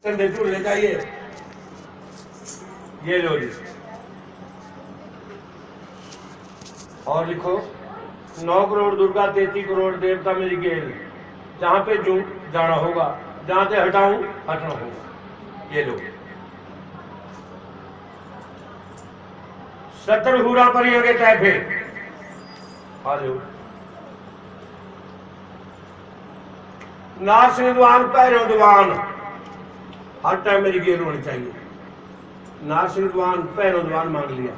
झूलने चाहिए। ये लो जी। और लिखो 9 करोड़ दुर्गा 33 करोड़ देवता मेरी गेल, जहां पे जू जाना होगा, जहां से हटाऊं हटना होगा। ये लो। 70 हुरा परियों के तैफे आ जाओ। नासिन दुआन पैरों दुआन, हर टाइम मेरी गेल होनी चाहिए। नासिन दुआन पैरों दुआन मांग लिया।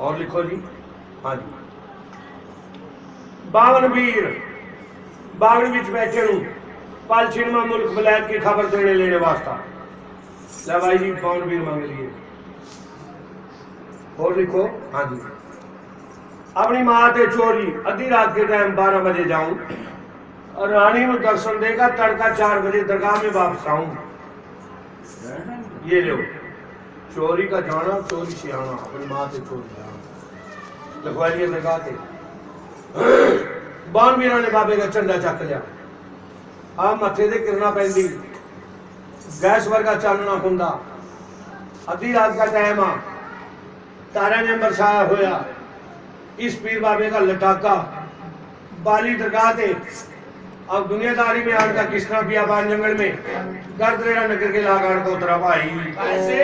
और लिखो जी। हाँ जी। 52 वीर बागड़ विच बैठे हूं, पालचीन में मुल्क वलायत की खबर देने लेने वास्ता। ले भाई जी 52 वीर मांग लिए। और लिखो। हाँ जी। अपनी मां ते चोरी अद्धी रात के टाइम 12 बजे जाऊं और रानी को दर्शन देगा, तड़का 4 बजे दरगाह में वापस आऊं। ये लो। चोरी का जाना, चोरी से आना, अपनी मां से चोरी आना। लिखवाइए दरगाह से। 52 वीर ने बाबे का झंडा चक लिया। आ मथे से किरना पैंदी, गैस वर्गा चानना हुंदा, अद्धी रात का टाइम आ, तारा ने बरसाया होया। इस पीर बाबे का लटाका बाली दरगाह थे। अब दुनियादारी में आन का किस तरह पिया बान जंगल में गर्दरेड़ा नगर के लागान को उतरा भाई ऐसे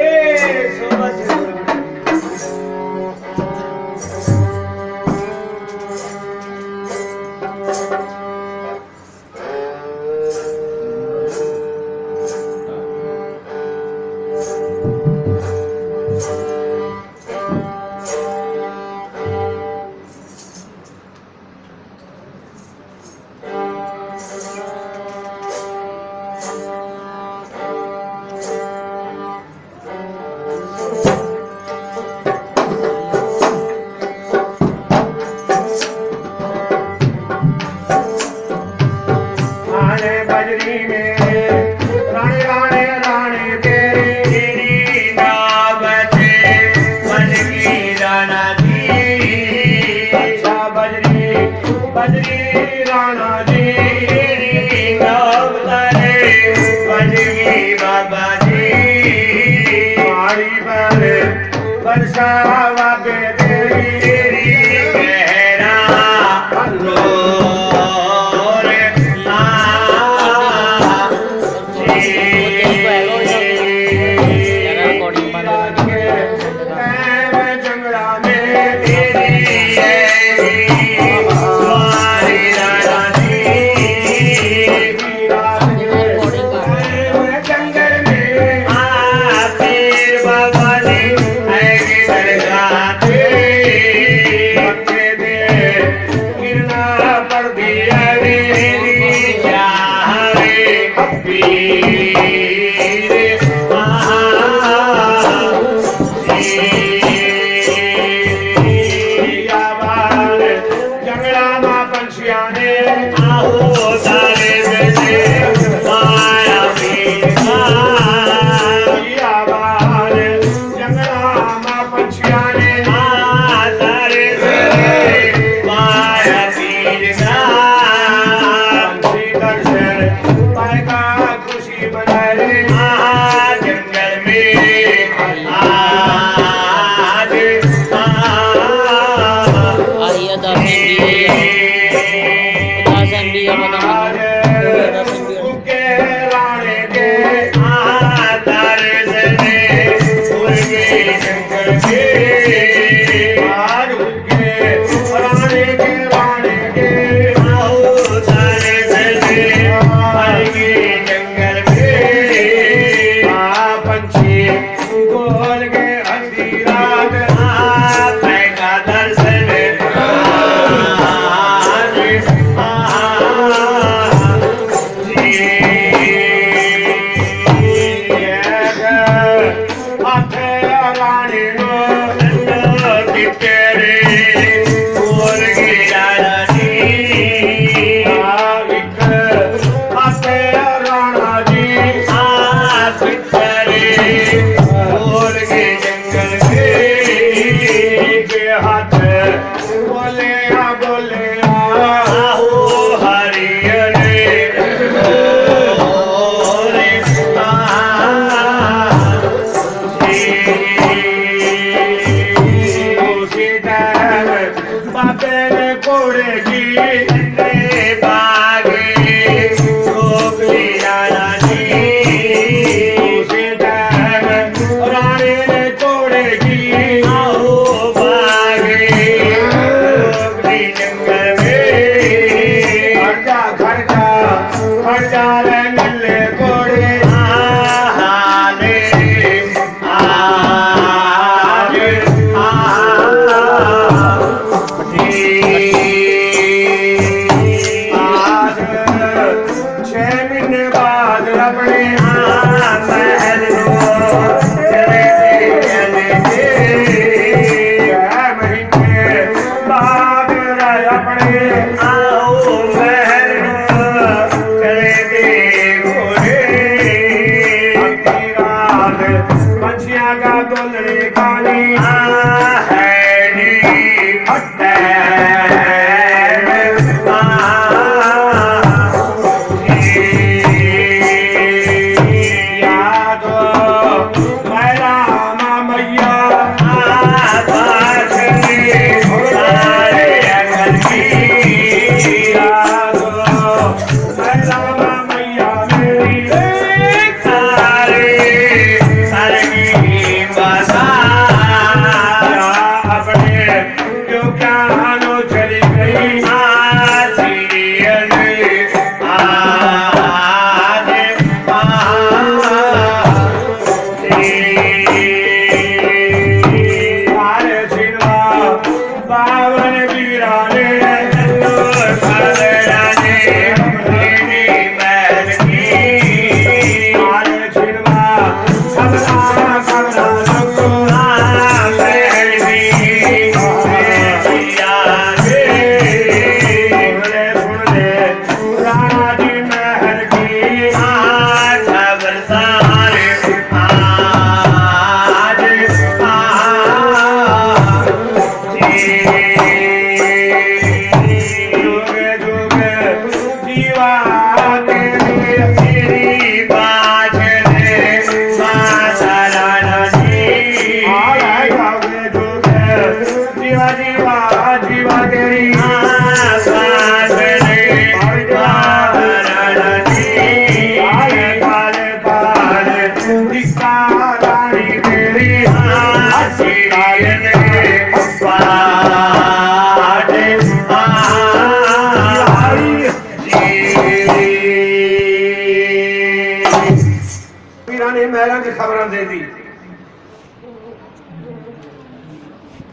पीरां ने महलों की खबर दे दी।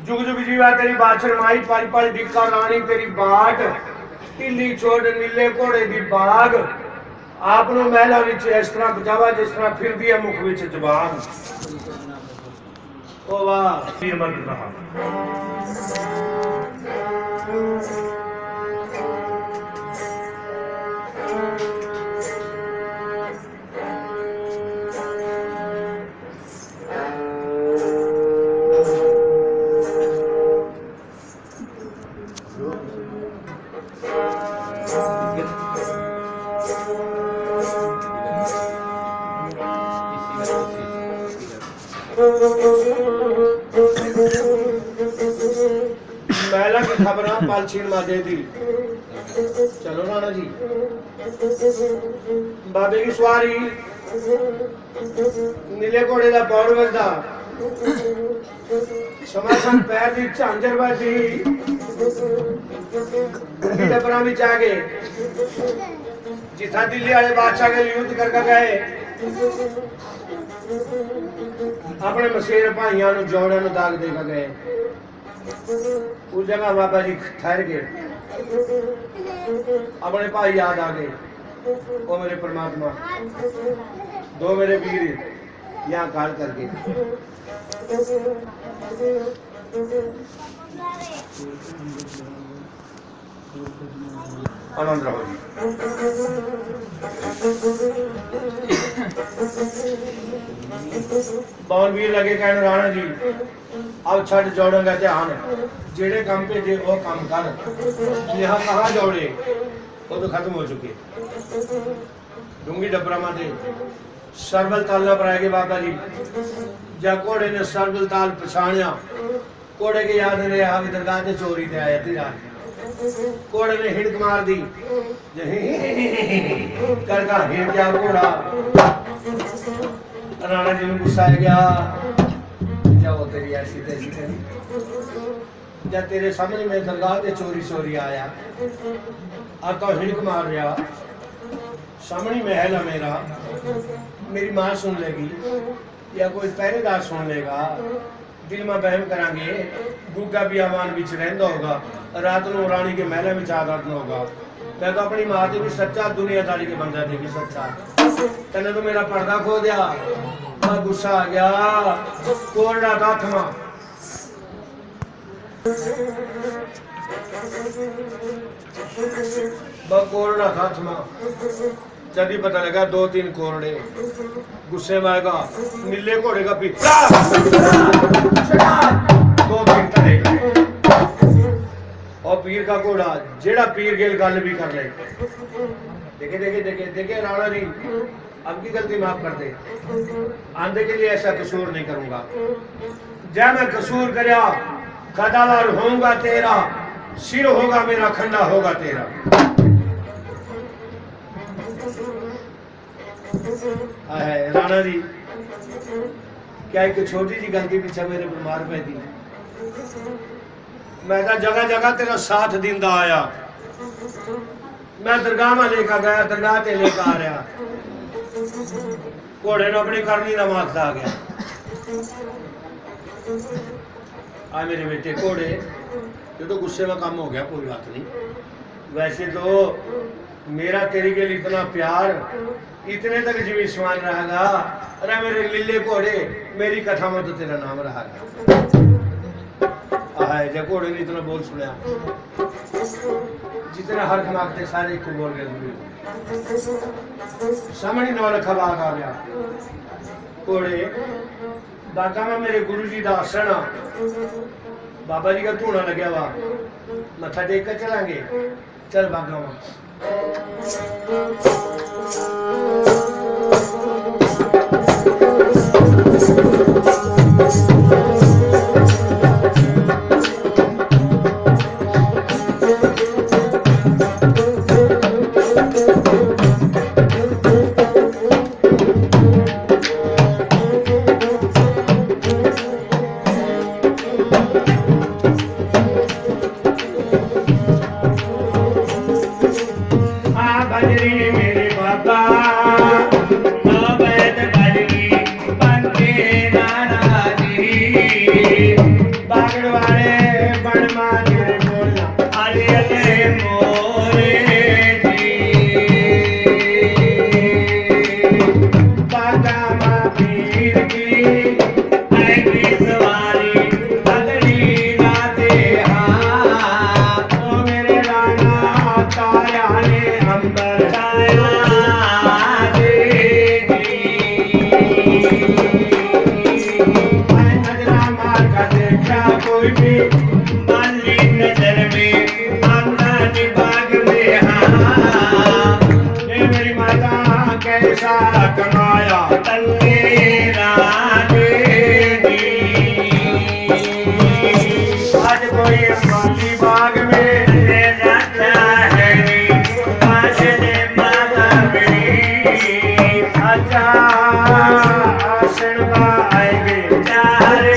जुग जुग जीवा तेरी बाछड़ माई, पल पल डिक्का रानी तेरी बाट, ढिली छोड़ नीले घोड़े दी बाग, आपनों महलों विच इस तरह बचावा जिस तरह फिरदी है मुख विच जबान। ओ वाह मदद रहा। महला की खबर पालछीन मां दे दी। चलो राणा जी बाबे की सवारी नीले घोड़े का पौड़ वजदा, समासन पैर की झांझर बजदी, डबरा विच आ गए जिथा दिल्ली वाले बादशाह के युद्ध करके गए। अपने मसेर भाइयों को जोड़े दाग देकर गए। उस जगह बाबा जी ठहर गए, अपने भाई याद आ गए। ओ मेरे परमात्मा, दो मेरे वीर यहाँ काल कर गए। आनंद रहो जी। बानवीर लगे कहने राणा जी अब छड़ जोड़ेगा ध्यान, जेड़े काम पे जे वो काम कर, यहाँ कहाँ जोड़े वो तो खत्म हो चुके। डूंगी डबरा माते सरबल तालना पर आएगे बाबा जी। जब घोड़े ने सरबल ताल पछाणिया, घोड़े के याद ने आ दरगाह से चोरी ते आया थी रात। घोड़े ने हिड़क मार दी करका हिड़ गया घोड़ा। राणा जी ने गुस्सा आ गया, जाओ तेरी ऐसी तैसी करी, जब तेरे सामने में दरगाह से चोरी चोरी आया अब तो हिड़क मार रहा, सामने महल है मेरा, मेरी मां सुन लेगी या कोई पहरेदार सुन लेगा, दिल में बहम करांगे, गुग्गा भी आवान बिच रहंदा होगा, रात को रानी के महल में आदत न होगा। मैं तो अपनी मां से भी सच्चा, दुनियादारी के बंदा से भी सच्चा। तने तो मेरा पर्दा खो दिया, मैं गुस्सा आ गया, कोरड़ा था थमा। कोरड़ा था थमा, जब ही पता लगा दो तीन कोरड़े। गुस्से में आएगा नीले घोड़े का पीछा, दो तीन तड़े और पीर का घोड़ा, जेड़ा पीर गेल गल भी कर ले। देखे देखे देखे देखे राणा जी अब की गलती माफ कर दे, आंधे के लिए ऐसा कसूर नहीं करूंगा। जब मैं कसूर करया कदावर होऊंगा तेरा, सिर होगा मेरा, खंडा होगा तेरा। राणा जी क्या एक छोटी जी गलती पीछे मेरे बीमार पे दी, मैं तो जगह जगह तेरा साथ दिंदा आया। मैं दरगाह में लेकर गया, दरगाह ते लेकर आ रहा, घोड़े ने अपनी करनी का माखदा आ गया। आ मेरे बेटे घोड़े, ये तो गुस्से में काम हो गया, कोई बात नहीं। वैसे तो मेरा तेरी के लिए इतना प्यार, इतने तक जीवी समान रहेगा। अरे मेरे लीले घोड़े, मेरी कथा में तो तेरा नाम रहेगा। जब घोड़े ने इतना बोल सुना, जितने हर खमाकते सारे को बोल गए। सामने नौ लखा बाग आ गया। घोड़े बागा में मेरे गुरु जी का आसन, बाबा जी का धूना लगे वा, मत्था टेक कर चलांगे। चल बागा में बजरी मेरे बाबा वीर की आएगी सवारी अगली राते हाँ ओ मेरे राणा तारा ने अंबर छाया कोई भी माली नजर में आंगन बाग में हाँ ये मेरी माता कैसा कमाया तंगेरा देवी आज कोई माली बाग में ले जाता है आज ने माता मेरी अच्छा आसन आएंगे चारे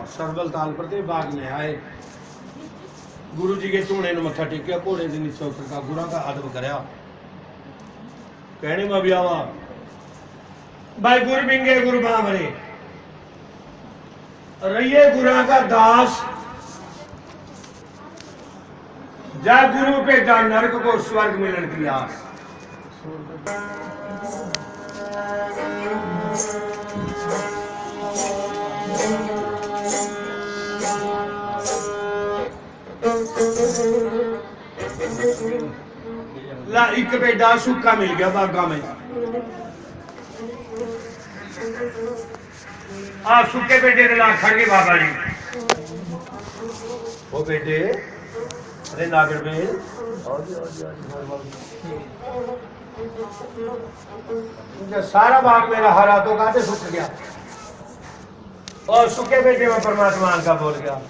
सरबल ताल प्रति बाग में आए गुरु जी के धूने ने मत्था टेकिया घोड़े के नीचे उतर का गुरु का अदब करया कहने में भी आवा भाई गुरु बिंगे गुरु बामरे रहिए गुरु का दास जा गुरु पे जा नरक को स्वर्ग मिलन की आस ला एक बेटा सूखा मिल गया बागा में आ सूखे बेटे ला खड़ गए बाबा जी वो बेटे अरे नागर में सारा बाग मेरा हरा तो काटे सूख गया और सूखे बेटे में परमात्मा का बोल गया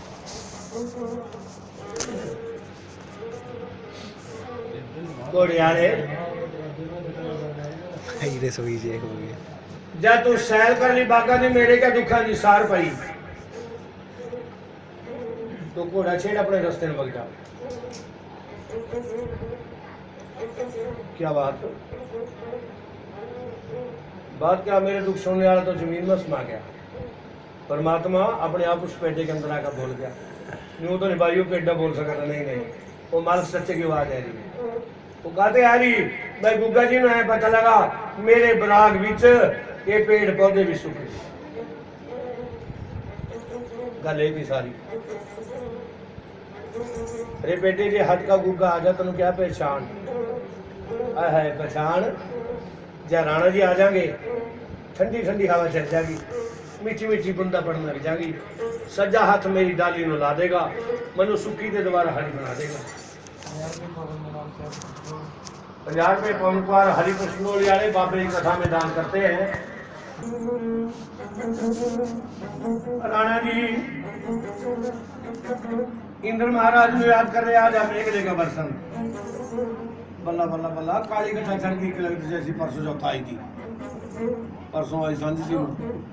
जा तू सैर कर ली बागा ने मेरे क्या दुखा दी सार पाई तो घोड़ा छेड़ अपने रास्ते में बग जा क्या बात क्या मेरे दुख सुनने वाला तो जमीन में समा गया परमात्मा अपने आप उस पेटे के अंदर आकर बोल गया यूं तो नहीं भाइयों पेटा बोल सका था नहीं वो मालिक सच्चे की आवाज आ रही वो कहते आ रही भाई गुग्गा जी ने पता लगा मेरे बराग विच ये पेड़ पौधे भी सुख गल ये सारी अरे बेटे जी हट का गुग्गा आ जा, तेन क्या पहचान है पहचान। जा राणा जी आ जाएंगे, ठंडी ठंडी हवा चल जाएगी, मीठी मीठी बूंदा पड़ने लग जाएगी, सज्जा हाथ मेरी डाली नु ला देगा, मनु सुखी ते दोबारा हरी बना देगा। 50 रुपये पवन कुमार हरि कृष्णोली वाले बाबे की कथा में दान करते हैं। राणा जी इंद्र महाराज को याद कर रहे, आज हम एक जगह बरसन बल्ला बल्ला बल्ला काली कथा चढ़ गई लगती जैसी परसों चौथा आई थी, परसों आई सांझी सी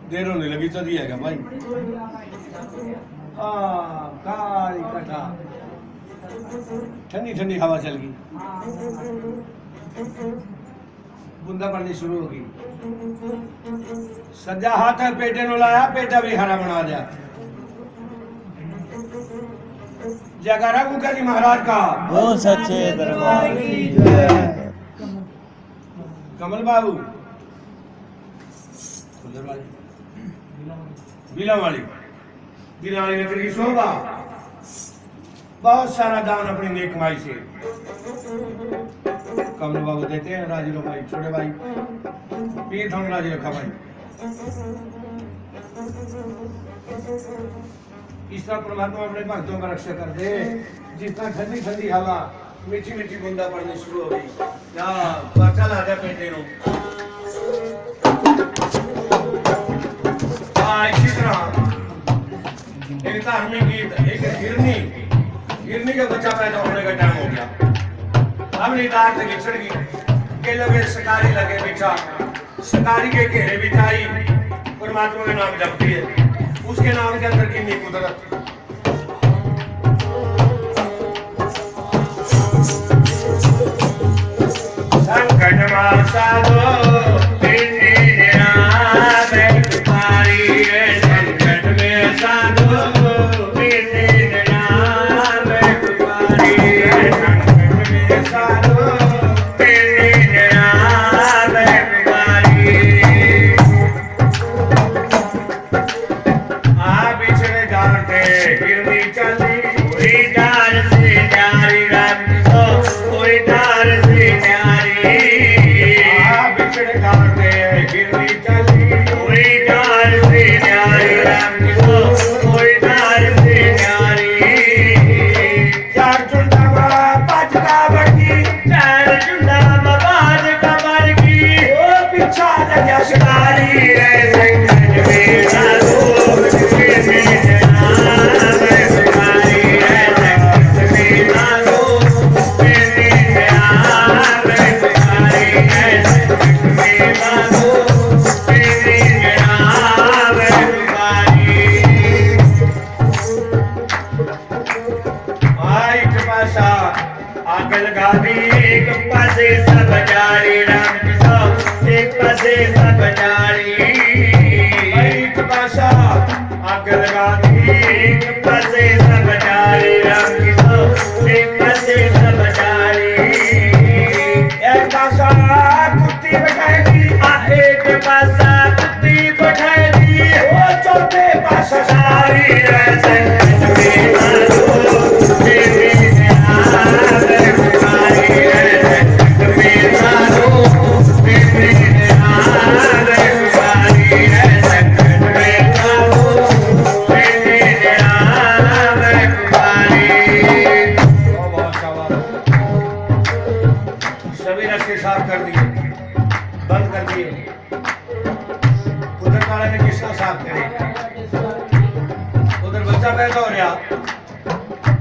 देर होने लगी चली है भाई। काली कथा ठंडी ठंडी हवा चल गई, बूंदा पड़नी शुरू होगी, सज्जा हाथ है पेटे नु लाया, पेटा भी हरा बना दिया। जयकारा गुग्गा जी महाराज का, वो सच्चे दरबार की जय। कमल बाबू बीला वाली नगर की शोभा, बहुत सारा दान अपनी नेक कमाई से कमल बाबू देते हैं। राजी लो भाई, छोटे भाई पीर थोड़ा राजी रखा भाई। इस तरह परमात्मा अपने भक्तों का रक्षा कर दे। जिस तरह ठंडी ठंडी हवा मीठी मीठी बूंदा पड़नी शुरू हो गई, क्या पर्चा ला दिया पेटे नो। इसी तरह एक धार्मिक गीत, एक हिरनी का बच्चा पैदा होने का टाइम हो गया। अब निदार से बिछड़ गई, के लगे शिकारी लगे बिछा, शिकारी के घेरे बिछाई, परमात्मा का नाम जपती है, उसके नाम के अंदर कितनी कुदरत। संकट मासा दो संकट में साधो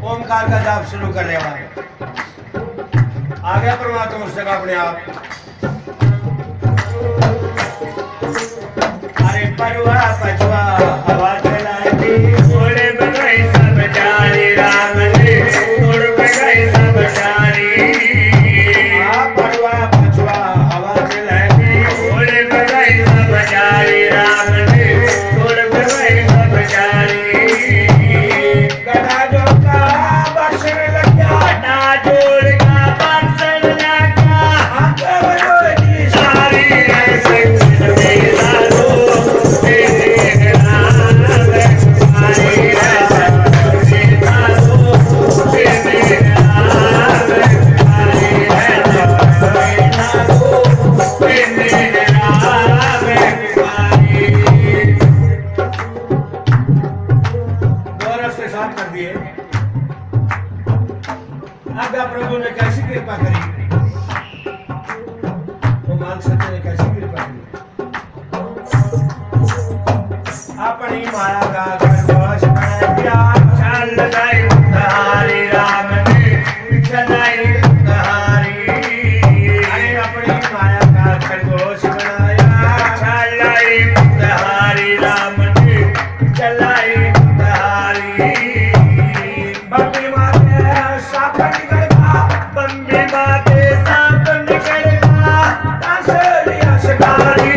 ओमकार का जाप शुरू कर रहे हैं। आ गया परमात्मा उस जगह अपने आप। अरे परवा पछवा हवा चलाती थोड़े बगई सब जारी राम ने थोड़े बगई सब जारी। परवा पछवा हवा चलाती थोड़े बगई सब जारी राम ने थोड़े बगई सब जारी। सारी आज्ञा प्रभु ने कैसी कृपा करी, वो मान सत्य ने कैसी कृपा करी। अपनी माया का खरगोश बना दिया, चल गई उधारी राम ने चलाई उधारी। अरे अपनी माया का खरगोश बनाया, चल गई उधारी राम ने चलाई उधारी। बम्बी माते साप निकलता, बम्बी माते साप निकलता, तासलिया शिकारी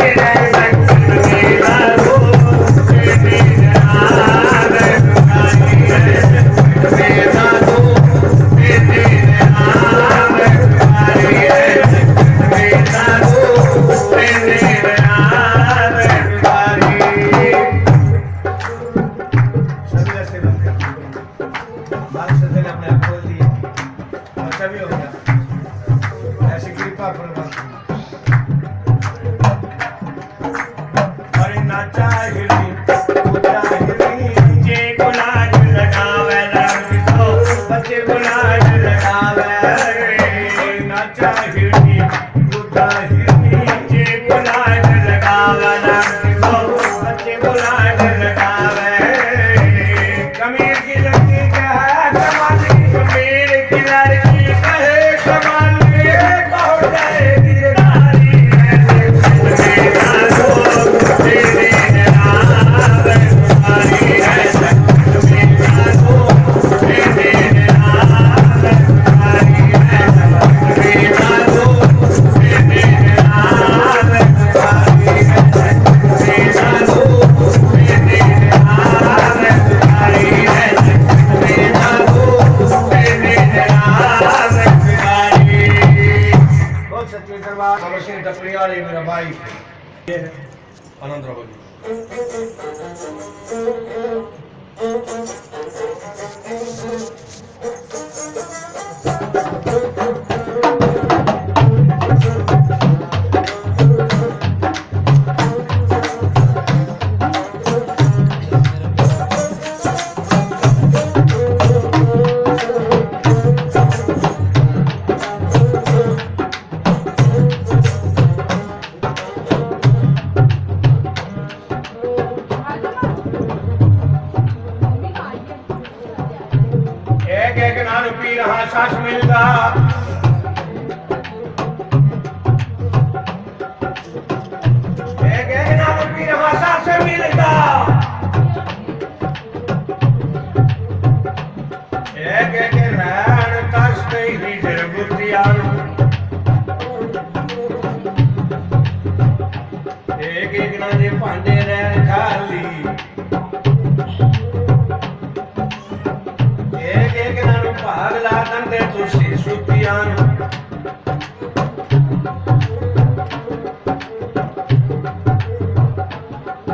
रे मेरा भाई ये है आनंद राव जी। एक ना रुपी रहा सास मिलता, एक ना रुपी रहा सास मिलता, एक रैन कसते ही जर बुद्धिया, एक ना दे भांडे रैन खाली, भागला दंदे तुसी सुतियान।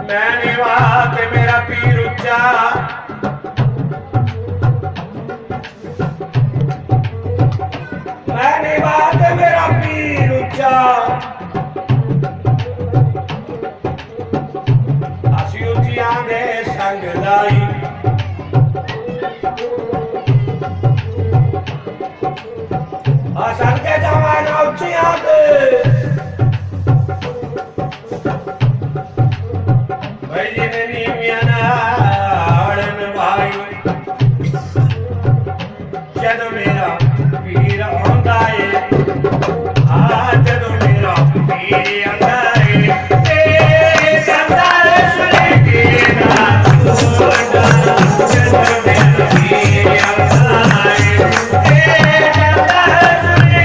मैंने बात मेरा पीर उच्चा, मैंने बात मेरा पीर उच्चा, असी उचिया ने संग लाई, संगे जमाना उचिया दे भाई जी मेरी म्यानाड़न भाई, जदों मेरा पीर आंदा है, हाँ जदों मेरा पीर आंदा है, चंदा सुने के ना छोड़ा, जदों मेरा पीर आंदा है, चंदा सुने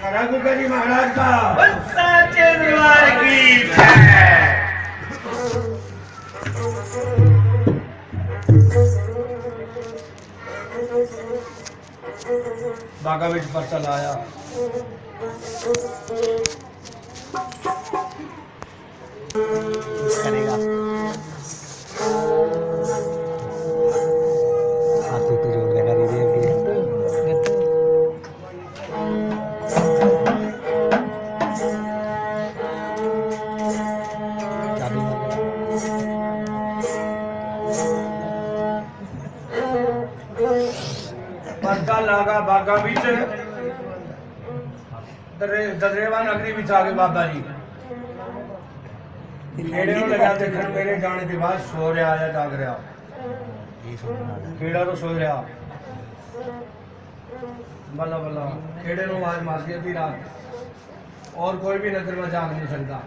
गुग्गा जी महाराज का सच्चे दरबार की जय। बागा विच पर्चा लाया करेगा हाथ तो जोड़ देगा रे पर्चा लागा बागा विच दरेवा नगरी विच आ गए बाबा जी खेड़े ਨੂੰ लगा देखन मेरे जाने के बाद सो रहा आया जाग रहा खेड़ा तो सो रहा बल्ला बल्ला खेड़े ਨੂੰ आवाज मार दी थी रात और कोई भी नजर में जाग नहीं सकता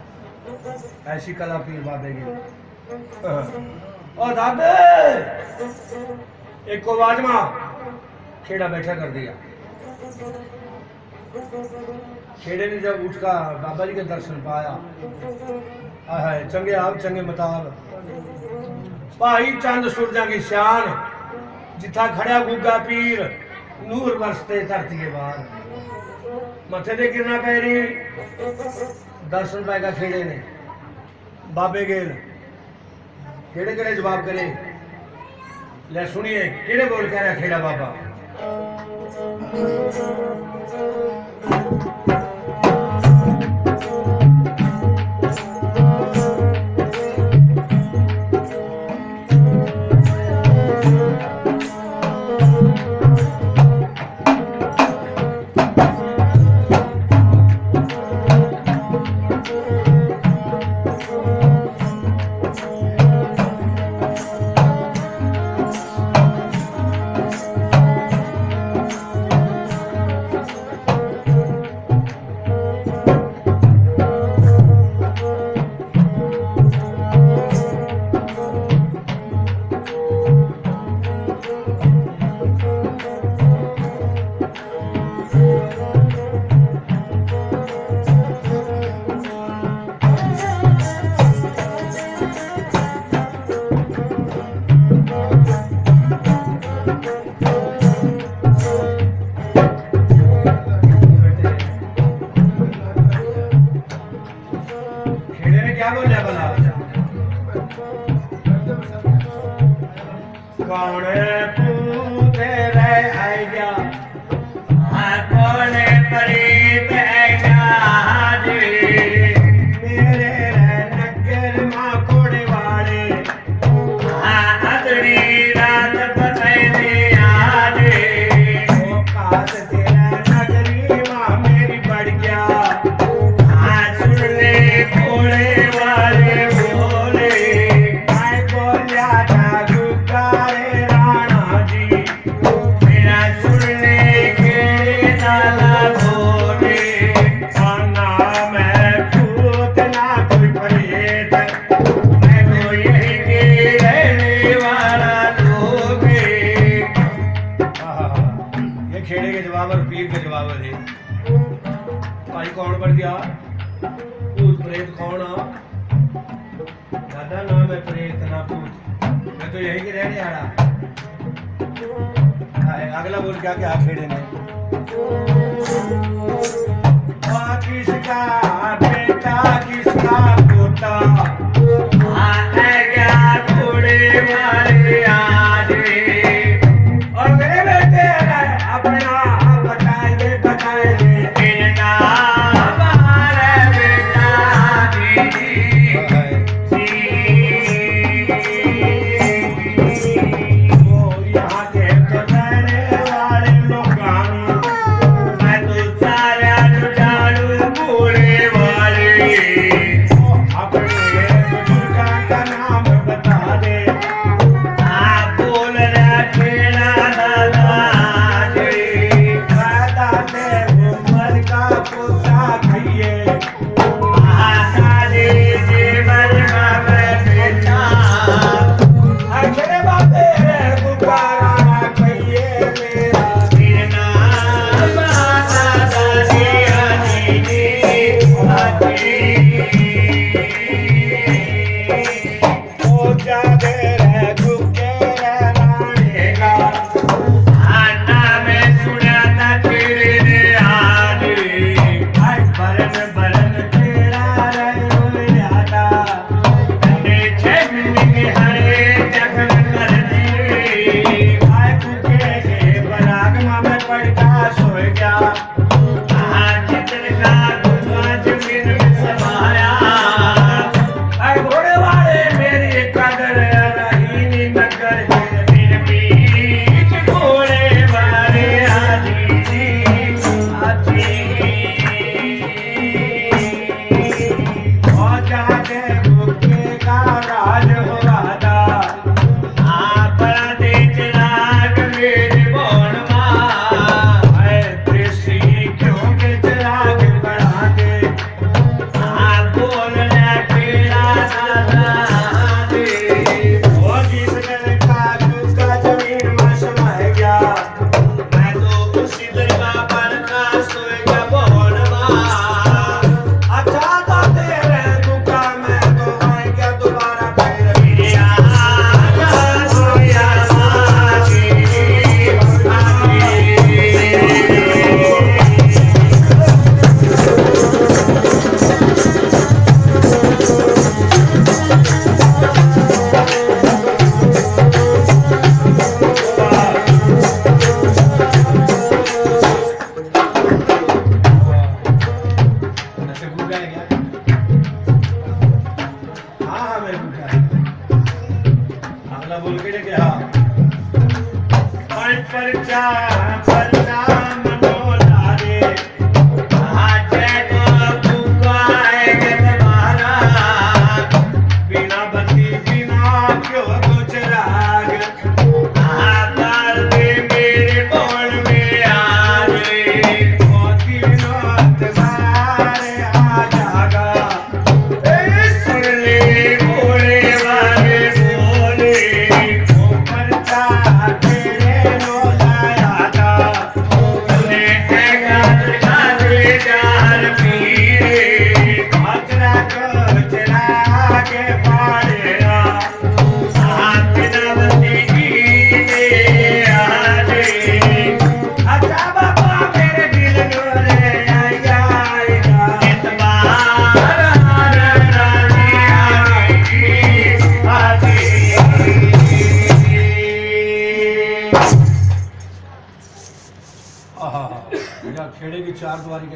ऐसी कला पीर बाबे की और दादे एक को आवाज मां खेड़ा बैठा कर दिया खेड़े ने जब उठ का बाबा जी के दर्शन पाया है चंगे आप चंगे मताब भाई चंद सुरजा की शान जिथा खड़ा गुग्गा पीर नूर बरसते धरती के बाहर मथे ते गिरना पै रही दर्शन पाएगा खेड़े ने बाबे गेल केड़े केड़े जवाब करे ले सुनिए केड़े बोल कह रहा खेड़ा बाबा अगला बोल क्या क्या खेड़े ने किसका बेटा किसका पोता क्या घोड़े वाले आज और मेरे बेटे अपना बताएंगे बेटा हमारा बेटा यहाँ के तो रहने वाले लोग मैं तो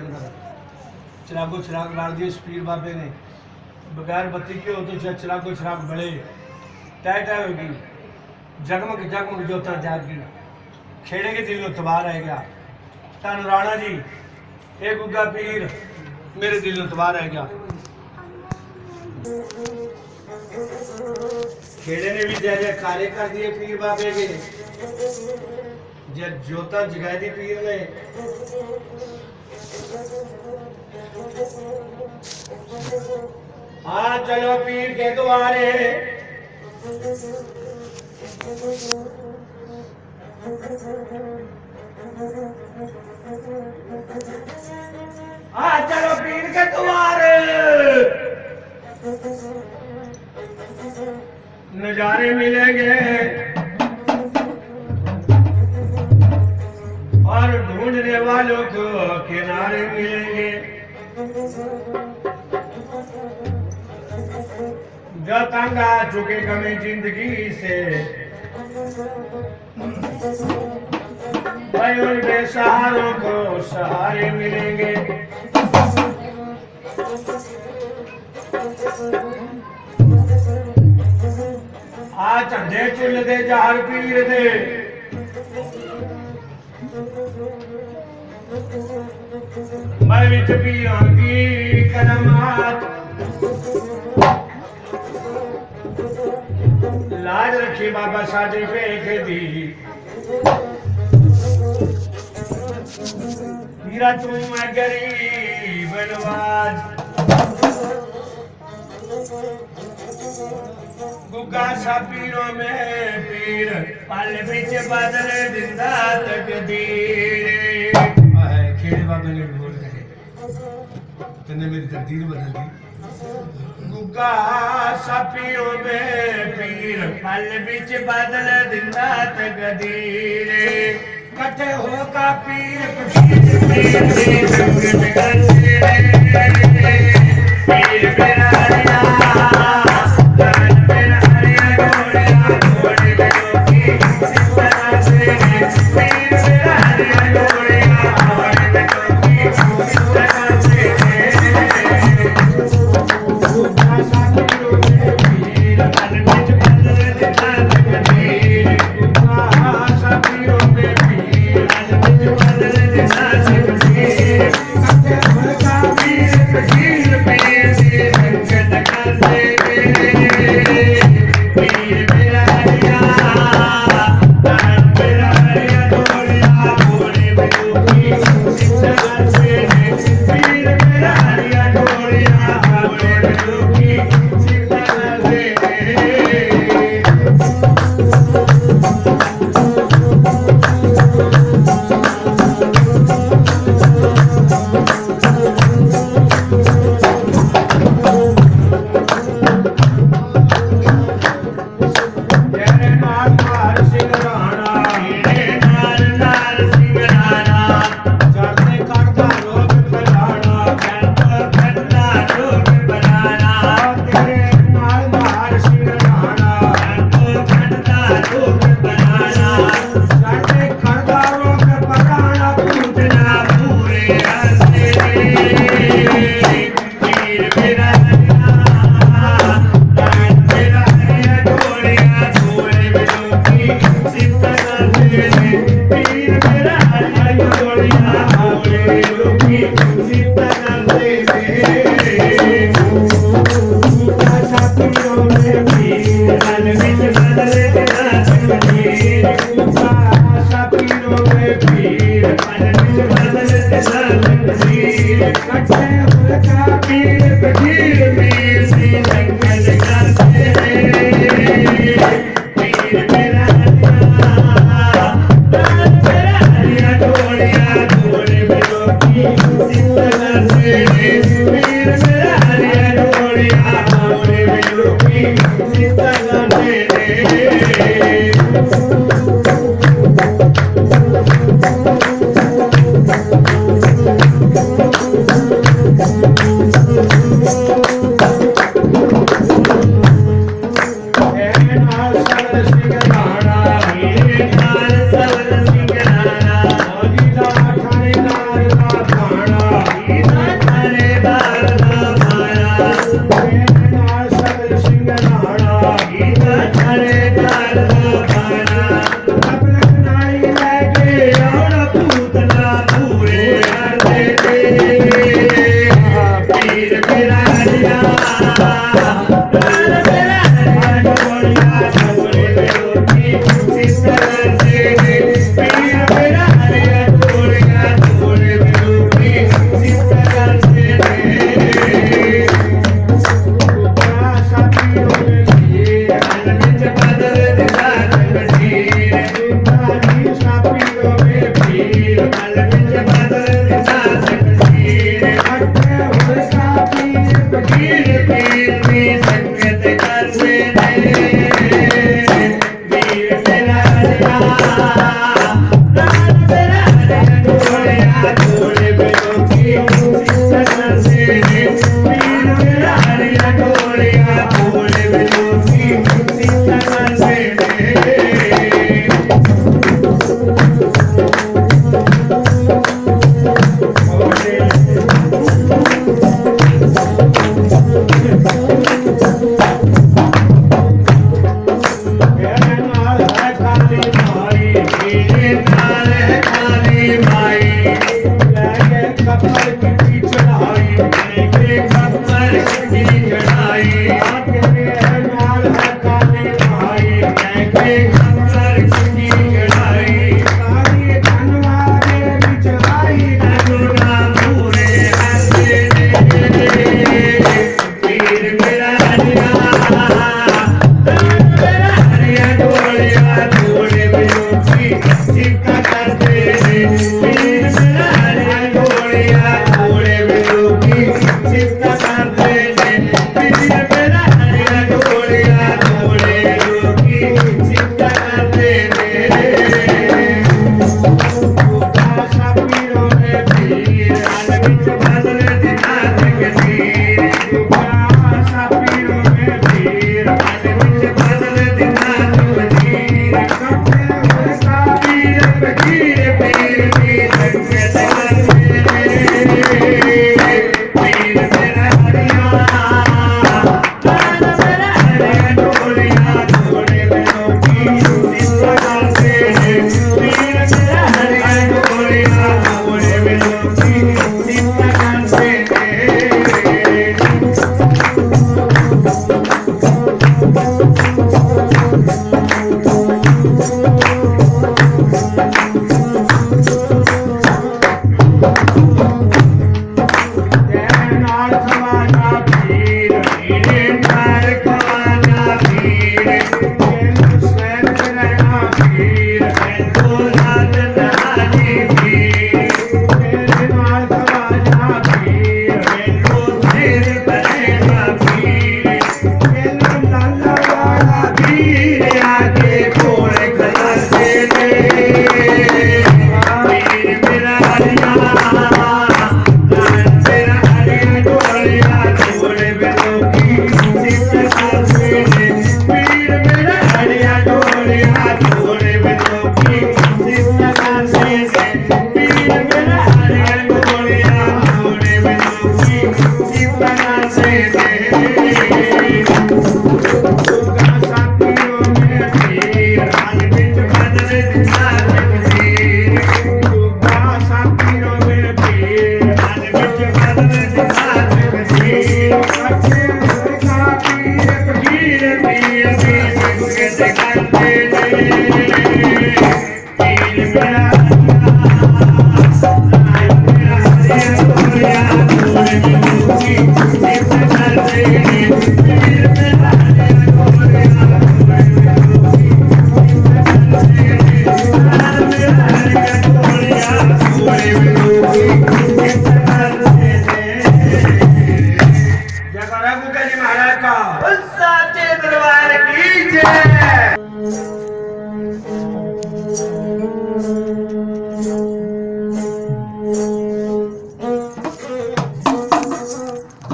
कर चिरागो चिराग डाल दिए पीर बाबे ने बगैर बत्ती के हो तो चिरागो चिराग बड़े टाई टाई होगी जगमग जगमग जोता जागी खेड़े के दिल में तबाह रह गया धन राणा जी ये गुग्गा पीर मेरे दिल में तबाह रह गया खेड़े ने भी जय जयकारे कर दिए पीर बाबे के जब जोता जगा दी पीर ने हाँ चलो पीर के द्वारे हाँ चलो पीर के द्वारे नजारे मिलेंगे और ढूंढने वालों को किनारे मिलेंगे जो तंग आ चुके गमे जिंदगी से भाई उन बेसहारों को सहारे मिलेंगे आ झंडे चुल दे जहर पीर दे मैं विच पीरां की करामात लाज रखी बाबा साडे भेख दी पीरा तू मैं गरीब नवाज गुग्गा सा पीरों में पीर पल बिच बदल दिंदा तकदीर खेड़े बाबे ने बोल रहे तने मेरी तकदीर बदल दी गुग्गा सा पीरों में पीर पल बिच बदल दिंदा तकदीर कटे हो का पीर पीर मेरा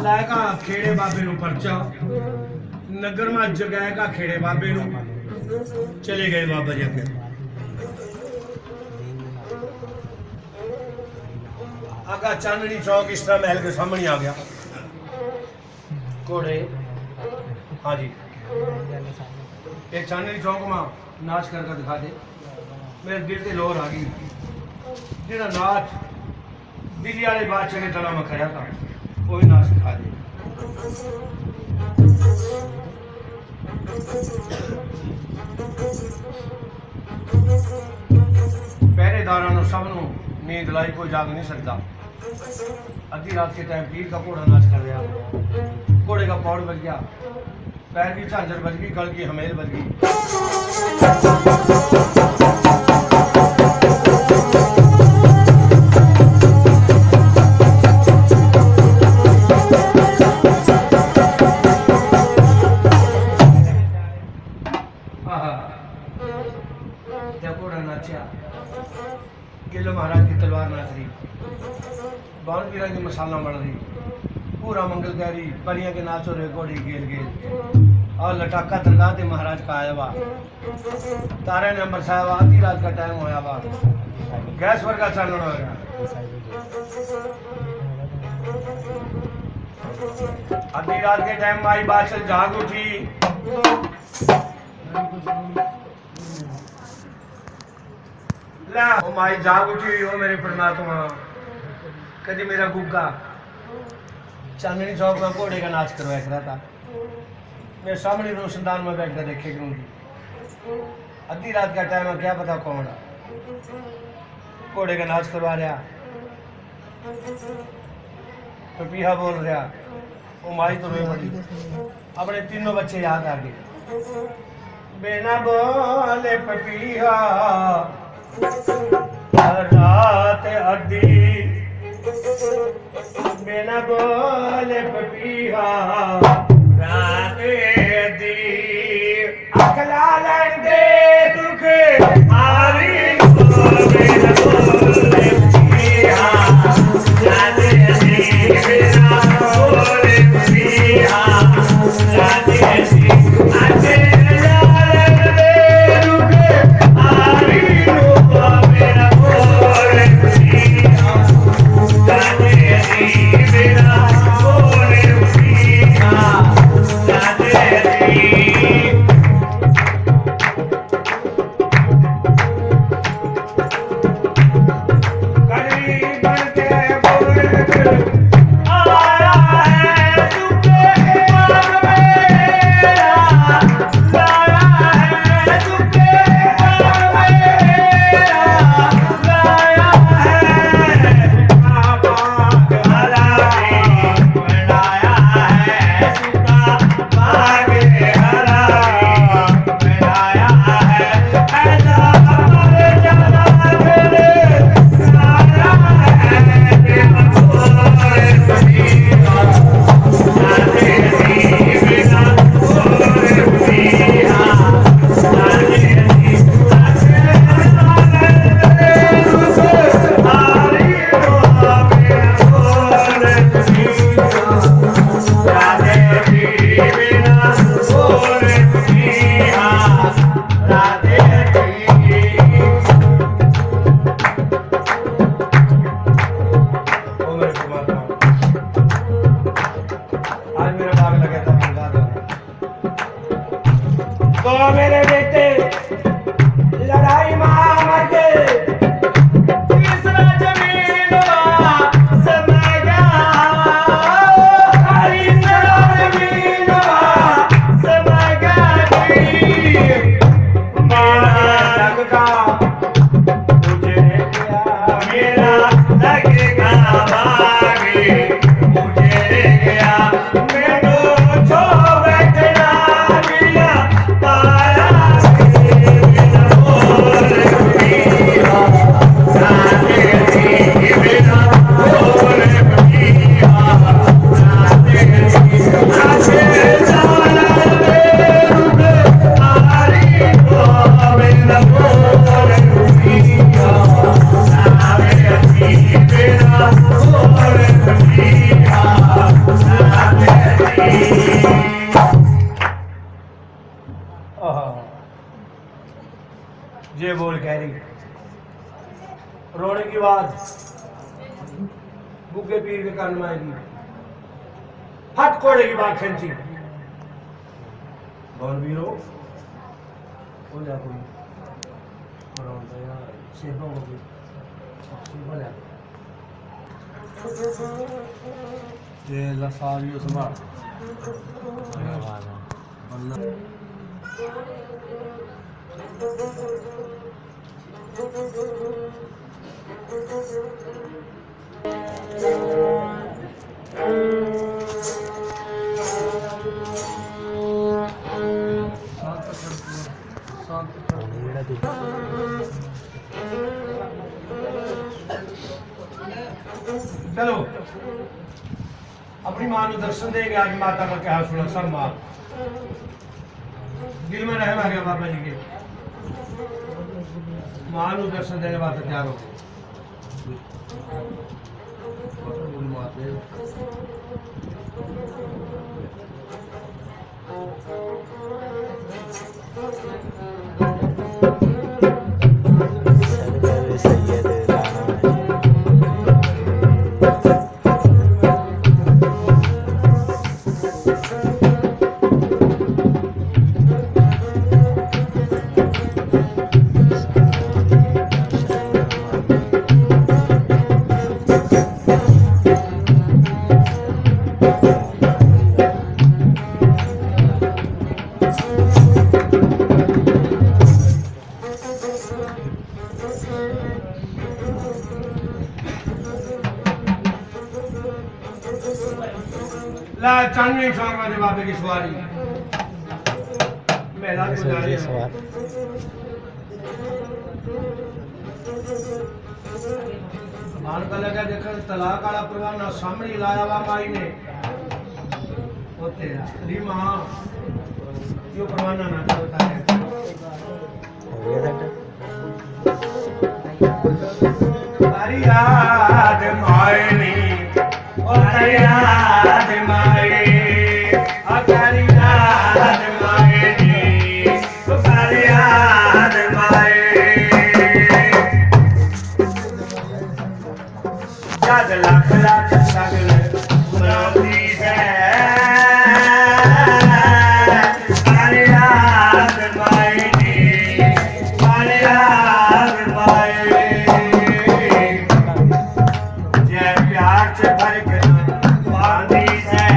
लाएगा खेड़े बाबे नु पर्चा, नगर में जगाएगा खेड़े बाबे नु। चले गए बाबा जी अगे। आगा चांदनी चौक इस तरह महल के सामने आ गया। घोड़े हाँ जी, ये चांदनी चौक में नाच करके दिखा दे। मेरे दिल से लोर आ गई, जिहड़ा नाच दिल्ली वाले बादशाह के तरह में कराया था, कोई नाच दिखा दे। पहरेदारों सबनों नींद लाई, कोई जाग नहीं सकता। अद्धी रात के टाइम पीर का घोड़ा नाच कर रहा, घोड़े का पौड़ बज गया, पैर की झांझर बज गई, गल की हमेल बज गई। घोड़ा नाचा, गिल महाराज की तलवार नाच रही, बाण पीरा की मसाला बन रही, पूरा मंगल कह रही, परियां के नाच हो रहे, घोड़ी गेल गेल और लटाका दरगाह ते महाराज का आया वा। तारे ने अंबर साहब आधी रात का टाइम होया वा, गैस वर्गा चानन हो गया। आधी रात के टाइम माई बादशाह जाग उठी, ला ओ माई जाग उठी, ओ मेरे परमात्मा, कभी मेरा गुग्गा चांदनी चौक में घोड़े का नाच करवाया करा था। मैं सामने रोशनदान में बैठ कर देखे करूँगी। आधी रात का टाइम है, क्या पता कौन घोड़े का नाच करवा रहा, पपीहा बोल रहा। वो माई तो रोए पड़ी, अपने तीनों बच्चे याद आ गए। बिना बोले पपीहा रात अड्डी, बिना बोले पपीहा रात अड्डी, अकला लंदे दुख आरी बिना बोले पपीहा रात अड्डी, बिना बोले पपीहा रात अड्डी, आते मैं तो छो बैठना मिला पाया बाद बुगे पीर के कान में आएगी हट कोड़े की बात खेलती बोल वीरो हो जा कोई बराबर यार सेवा हो गई सेवा ले ये लफावियो संभाल अल्लाह चलो अपनी मां को दर्शन देंगे आज माता का क्या सुना सब मां दिल में रहम आ गया बाबा जी के मां को दर्शन देने वास्ते तैयार हो ला चांदनी चौक वाले बाबे की सवारी मेला तो जा रही है मान का लगा देखो तलाक वाला परवाना सामने लाया वा माई ने ओ तेरा री मां यो परवाना ना होता है तारी याद मायनी ओ तारी याद मायनी ओ तारी याद मायनी ओ तारी याद मायनी याद लाख लाख सगल मनाती है तारी याद मायनी तारी याद मायनी जय प्यार से भर के बांधी है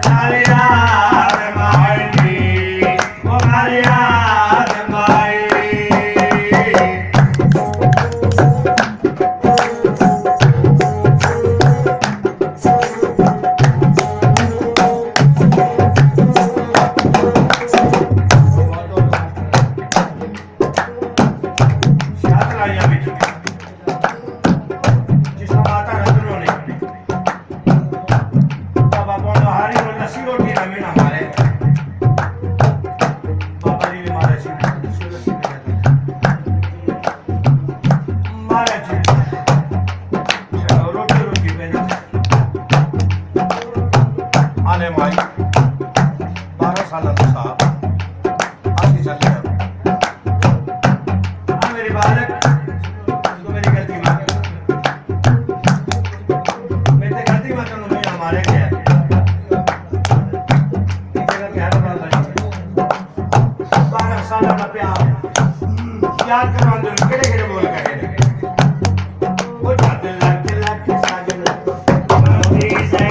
तारी याद मायनी ओ तारी याद मायनी आने माई 12 साल का साहब आगे चल रहे मेरे बालक तो मेरी गलती माफ मेरी गलती माफ करना नहीं हमारे क्या तेरा क्या बात है 12 साल का प्यार याद करवा दो केड़े केड़े बोल कहे वो जाते लग लग साजन मनाती से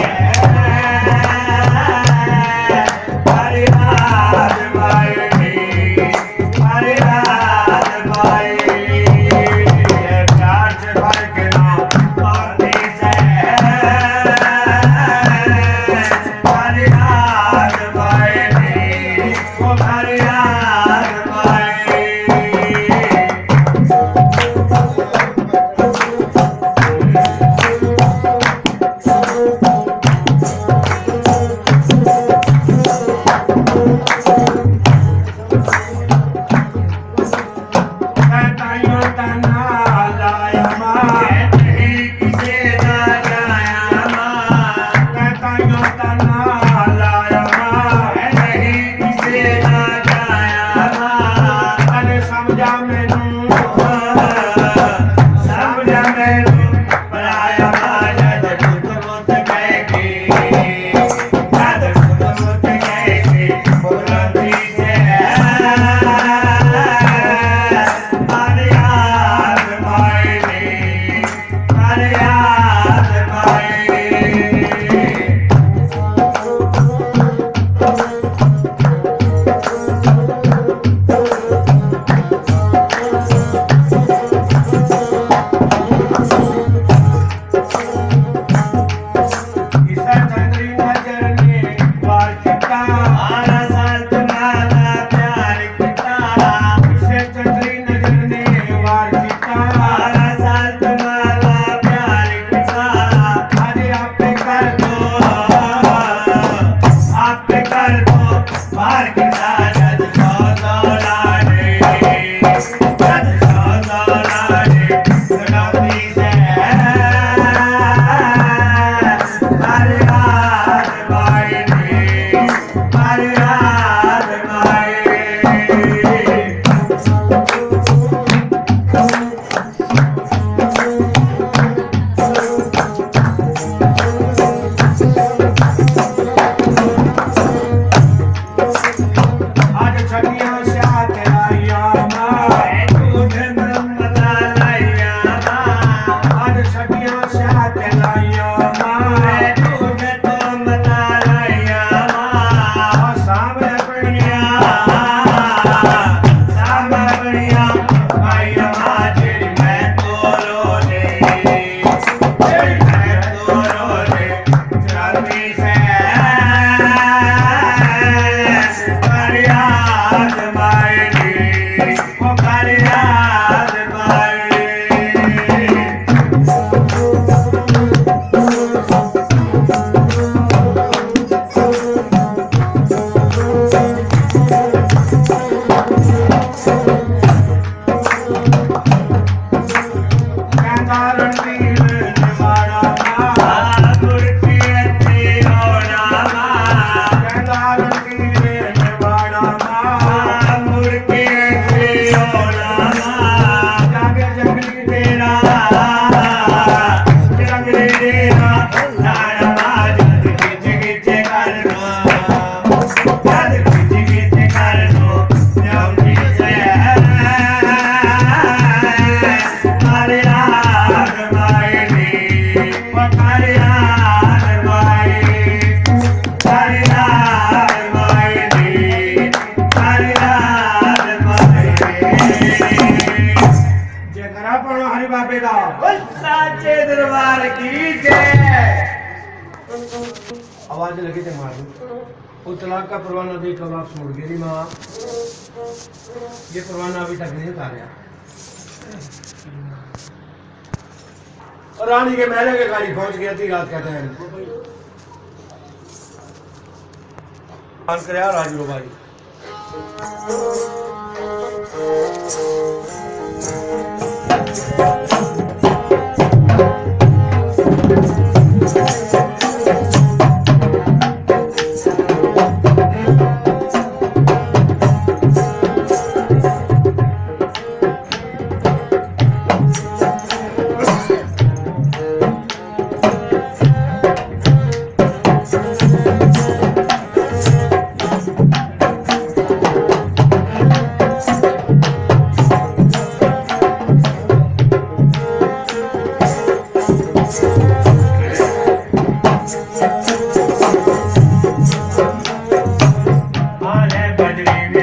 साचे दरबार की जय। आवाज लगी थे मारू वो तलाक का परवाना देख कर वापस मुड़ गई माँ। ये परवाना अभी तक नहीं उतारा। रानी के महल के गाड़ी पहुंच गया थी रात का टाइम। कर राजू भाई तेरा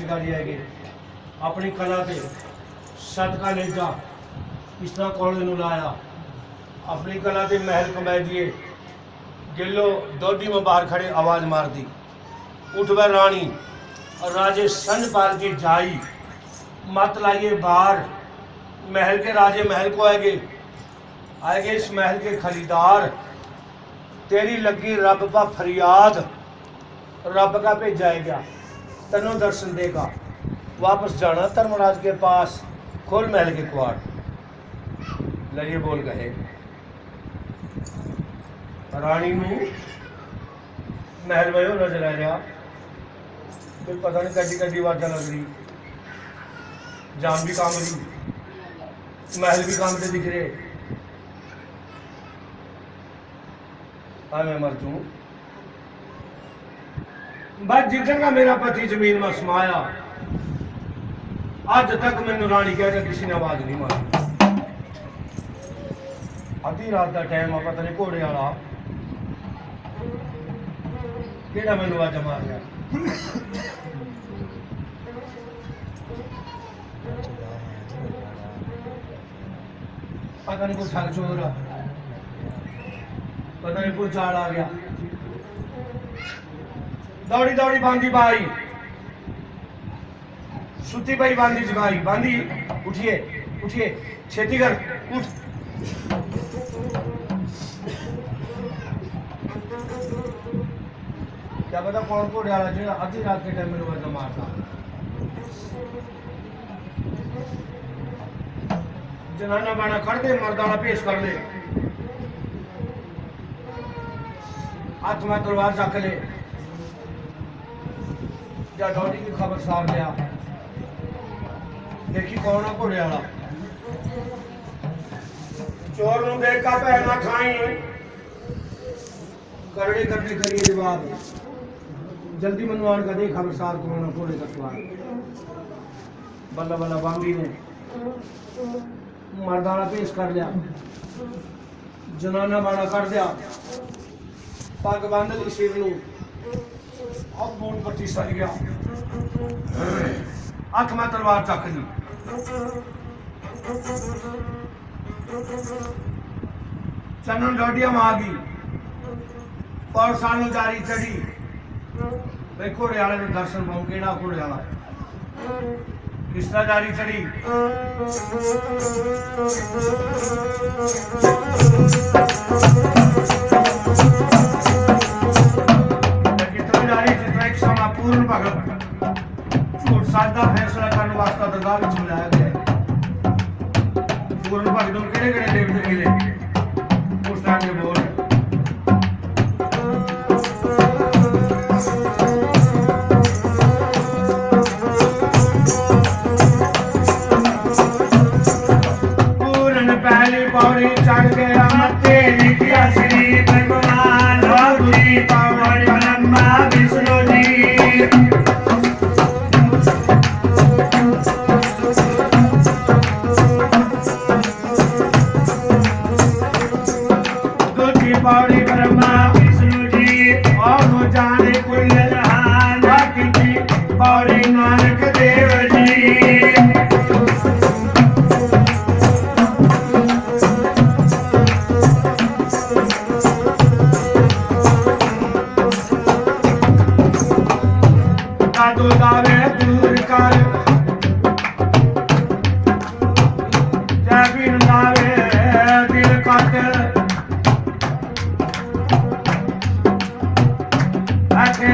गाड़ी आएगी अपनी कला से सदका ले जा इस तरह कौड़े नूं लाया अपनी कला से महल कमा दिए गिलो दोडी में बाहर खड़े आवाज मार दी उठ वह रानी और राजे संजपाल की जाई मत लाइए बाहर महल के राजे महल को आएगे इस महल के खरीदार तेरी लगी रब का फरियाद रब का भेजाएगा तनो दर्शन देगा वापस जाना धर्मराज के पास खोल महल के कुआड़ लगे बोल गए रानी नूं महल में नजर आ रहा फिर पता नहीं कड्डी कड्डी आवाजा लग रही जान भी काम रही महल भी काम से दिख रहे मैं मर जू बस जिधर का मेरा पति जमीन में समाया अज तक मैनू रानी कह किसी ने आवाज नहीं मारी आधी रात का टाइम आ पता नहीं घोड़े वाला केड़ा मैनू आवाज मार रहा पता नहीं कोई ठग चोर आ पता नहीं कोई चाल आ गया दौड़ी दौड़ी बांधी बाई सुती पई बांधी जगाई बांधी उठिए उठिए छेती कर उठ क्या पता कौन को डाला जो आधी रात के टाइम में लोग मारता जनाना बाना खड़ दे मर्दाना पेश कर ले हाथ में तलवार चक ले या डॉडी की खबर सार लिया देखी कौन है घोड़े वाला चोर नूं देख का पैर ना खाई करड़े करड़े करिए जवाब जल्दी मनु आन का दे खबर सार कौन है घोड़े का सवार बल्ला बल्ला बांगी ने मर्दाना पेश कर लिया जनाना बाना कर दिया पग बांध ली सिर नूं अब बूट पट्टी सर गया अख में तलवार चक ली चनन डोडिया में आ गई और सानू जारी चढ़ी भाई घोड़े वाले ने दर्शन पाऊं केड़ा घोड़े वाला किस तरह जारी चढ़ी पूर्ण भगत झूठ साधा फैसला करने वास्ता दरगाह में बुलाया गया पूर्ण भगतों केड़े केड़े देवते मिले उस टाइम के बोल पूर्ण पहली पौड़ी चढ़ गया मत्थे लिखिया श्री भगवान दूसरी पौड़ी लंबा विष्णु जी पौड़ी ब्रह्मा विष्णु जी और जाने कुल जहान की पौड़ी नानक देव जी दादू दावे दूर कर जय दावे दिल कट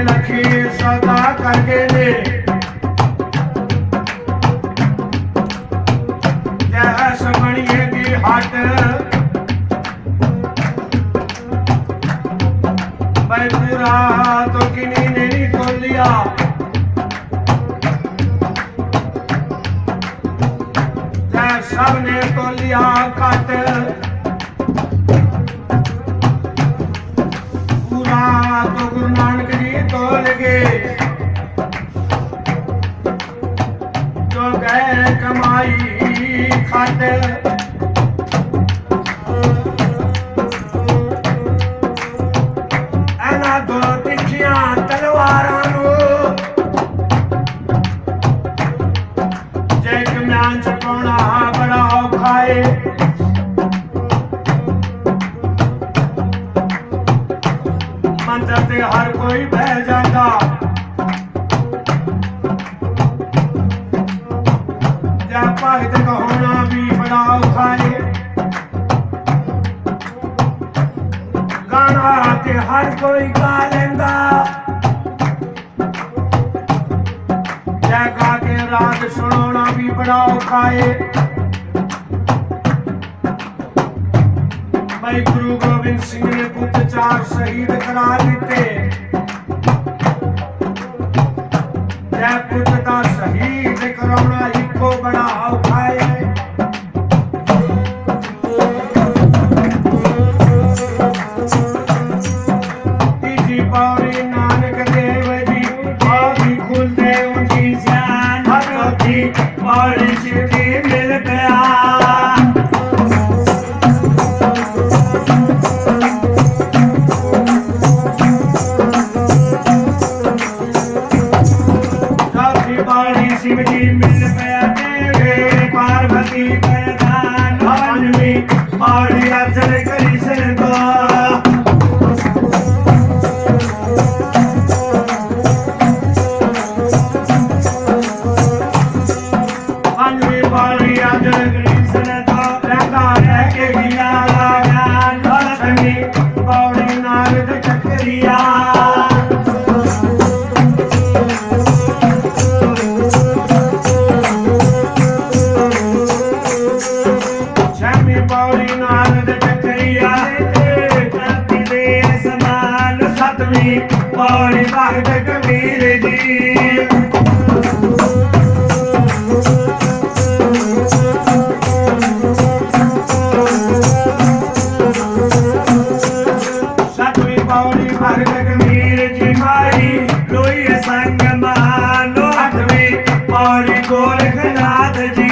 लखी सौदा करके ले जैस बनिएगी हट भाई पूरा तो किन्हीं ने नहीं खोल लिया जैस सब ने तो लिया कट तो गुरु नानक जी तोल गए जो गए कमाई खट एना दो तिखियां तलवारां नूं मंदिर ते हर कोई बह जाता। जै भगत कहोना भी बड़ा औखा है। गाना ते हर कोई गा लेंदा। जै गा के राग सुनाना भी बड़ा औखा है। भाई गुरु गोबिंद सिंह ने पुत 4 शहीद करा दिते। जै पुत दा शहीद कराना इको बड़ा औखा है। तीजी पौड़ी नानक देव जी पौड़ी खुलते उनकी जान। चौथी पौड़ी सिद्धि मिल गया। शिव जी मिल गया देवे पार्वती वरदान। पंचमी पौड़ी अर्चन करी दो। पंचमी पौड़ी अर्चन करी दो। रहता रह के गिया ज्ञान। छठवीं पौड़ी नारद चक्रिया। पौड़ी नारद चक्रिया धरती दे समान। सतवीं पौड़ी भगत कबीर जी। सतवीं पौड़ी भगत कबीर जी मारी लोई संग मान। आठवीं पौड़ी गोरखनाथ जी।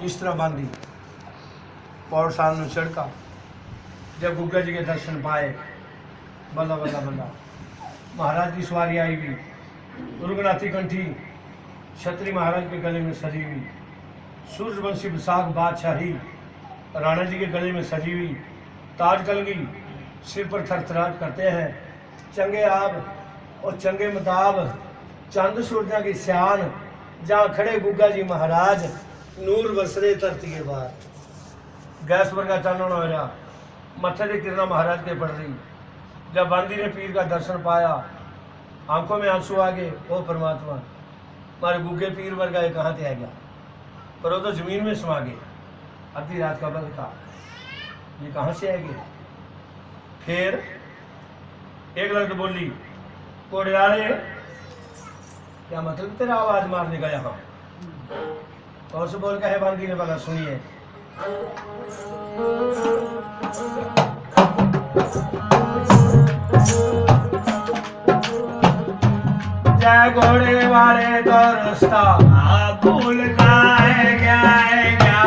इस तरह बांधी पौड़ साल में छिड़का। जब गुग्गा जी के दर्शन पाए बल्ला बल्ला बल्ला महाराज की सवारी आई हुई। रुगनाथी कंठी छतरी महाराज के गले में सजी हुई। सूर्यवंशी विशाख बादशाही राणा जी के गले में सजी हुई। ताज कलगी सिर पर थरथराट करते हैं। चंगे आब और चंगे मताब चंद सूरजा की सियान। जहाँ खड़े गुग्गा जी महाराज नूर बसरे धरती के बाहर। गैस वर्गा चानन होया मत्थे की किरणा महाराज के पड़ रही। जब बांदी ने पीर का दर्शन पाया आंखों में आंसू आ गए। ओ परमात्मा हमारे गुग्गे पीर वर्गा ये कहाँ से आ गया। पर वो तो जमीन में समा गए। आधी रात का वक्त था, ये कहाँ से आ गए। फिर एक लड़की बोली कोड़ियाले क्या मतलब तेरा आवाज मारने का यहाँ। कौन से बोल का है बांदी ने बोला सुनिए। जय घोड़े वाले तो रास्ता भूल का है क्या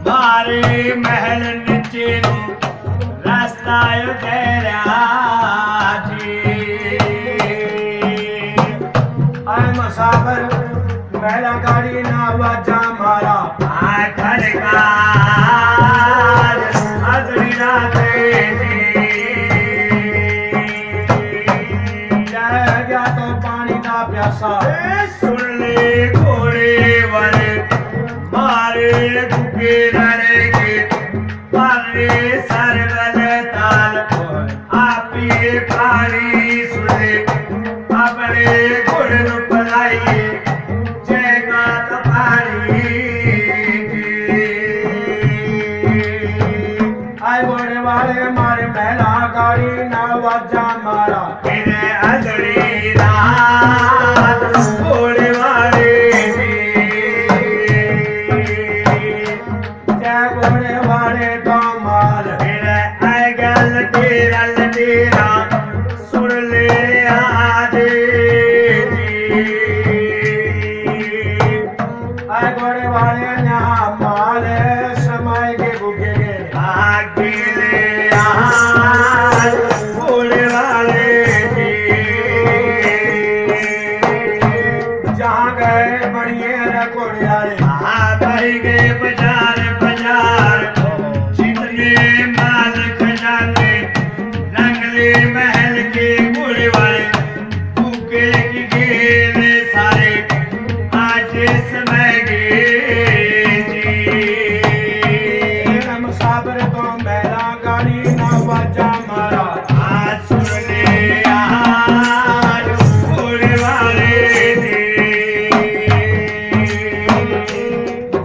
मारे महल नीचे नु रास्ता तेरा जी आए मसाफर महला गाड़ी ना वाजा मारा खड़का अगली रात जय गया तो पानी ना प्यासा सुन ले घोड़े वाले मारे भूखे लड़ेगे मारे सरबल ताल आप ये पानी सुने अपने घोड़े को पलाइए जय का तो पानी आए घोड़े वाले मारे महला गाड़ी ना वाजा मारा मेरे अगली रात घोड़े वाले जय घोड़े वाले तो माल मेरे अगल तेरा सुन ले आज आए घोड़े वाले यहाँ माल समय के भूखे गए आगे ले आज घोड़े वाले जहाँ गए बढ़िए घोड़े वाले भाई गए बाजार जितने माल खजाने रंगले महल के घोड़े वाले भूखे की घेरे सारे आज समय मुसाफिर तो महला गाड़ी ना वाजा मारा आज सुन ले आज घोड़े वाले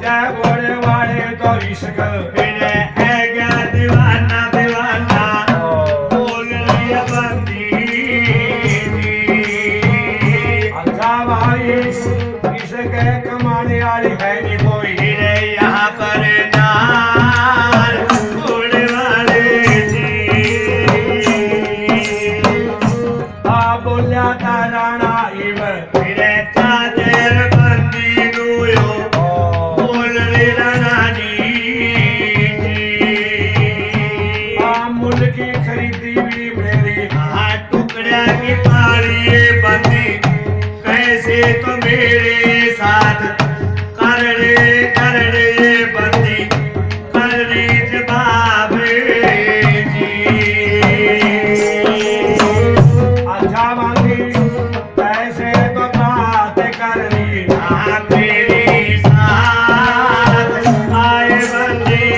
जय घोड़े वाले तो इश्क मेरे है गया दीवाना बोल लिया बंदी अच्छा भाई इसके कमाने वाली है नहीं कोई मेरे यहाँ पर नार घोड़े वाले आ बोलिया था राणा इव मेरे चादर बंदी नुयो बोल रे रानी आ मुल की खरीदी भी मेरी टुकड़ा की पाली बंदी कैसे तो मेरे साथ कर रे बंदी कर रे जवाब अच्छा बांधी पैसे तो बात कर ली मेरे साथ आए बंदी